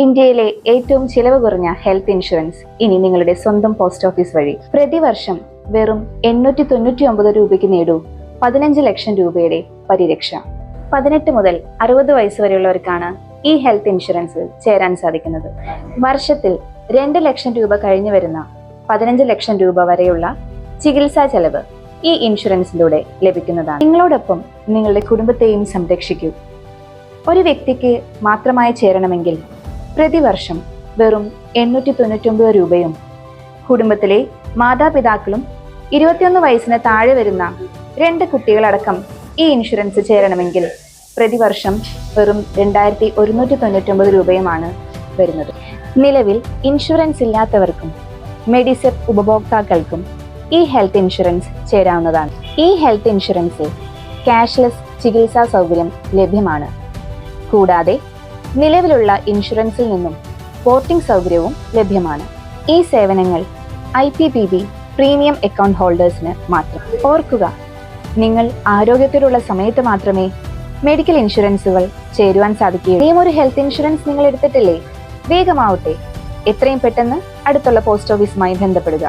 ഇന്ത്യയിലെ ഏറ്റവും ചിലവ് കുറഞ്ഞ ഹെൽത്ത് ഇൻഷുറൻസ് ഇനി നിങ്ങളുടെ സ്വന്തം പോസ്റ്റ് ഓഫീസ് വഴി. പ്രതിവർഷം വെറും 899 രൂപയ്ക്ക് നേടൂ 15 ലക്ഷം രൂപയുടെ പരിരക്ഷ. 18 മുതൽ 60 വയസ്സ് വരെയുള്ളവർക്കാണ് ഈ ഹെൽത്ത് ഇൻഷുറൻസിൽ ചേരാൻ സാധിക്കുന്നത്. വർഷത്തിൽ 2 ലക്ഷം രൂപ കഴിഞ്ഞു വരുന്ന 15 ലക്ഷം രൂപ വരെയുള്ള ചികിത്സാ ചെലവ് ഈ ഇൻഷുറൻസിലൂടെ ലഭിക്കുന്നതാണ്. നിങ്ങളോടൊപ്പം നിങ്ങളുടെ കുടുംബത്തെയും സംരക്ഷിക്കൂ. ഒരു വ്യക്തിക്ക് മാത്രമായി ചേരണമെങ്കിൽ പ്രതിവർഷം വെറും 899 രൂപയും കുടുംബത്തിലെ മാതാപിതാക്കളും 21 വയസ്സിന് താഴെ വരുന്ന 2 കുട്ടികളടക്കം ഈ ഇൻഷുറൻസ് ചേരണമെങ്കിൽ പ്രതിവർഷം വെറും 2199 രൂപയുമാണ് വരുന്നത്. നിലവിൽ ഇൻഷുറൻസ് ഇല്ലാത്തവർക്കും മെഡിസെപ്പ് ഉപഭോക്താക്കൾക്കും ഈ ഹെൽത്ത് ഇൻഷുറൻസ് ചേരാവുന്നതാണ്. ഈ ഹെൽത്ത് ഇൻഷുറൻസിൽ ക്യാഷ്ലെസ് ചികിത്സാ സൗകര്യം ലഭ്യമാണ്. കൂടാതെ നിലവിലുള്ള ഇൻഷുറൻസിൽ നിന്നും പോർട്ടിംഗ് സൗകര്യവും ലഭ്യമാണ്. ഈ സേവനങ്ങൾ IPPB പ്രീമിയം അക്കൗണ്ട് ഹോൾഡേഴ്സിന് മാത്രം. ഓർക്കുക, നിങ്ങൾ ആരോഗ്യത്തിലുള്ള സമയത്ത് മാത്രമേ മെഡിക്കൽ ഇൻഷുറൻസുകൾ ചേരുവാൻ സാധിക്കുകയുള്ളൂ. ഒരു ഹെൽത്ത് ഇൻഷുറൻസ് നിങ്ങൾ എടുത്തിട്ടില്ലേ? വേഗമാവട്ടെ, എത്രയും പെട്ടെന്ന് അടുത്തുള്ള പോസ്റ്റ് ഓഫീസുമായി ബന്ധപ്പെടുക.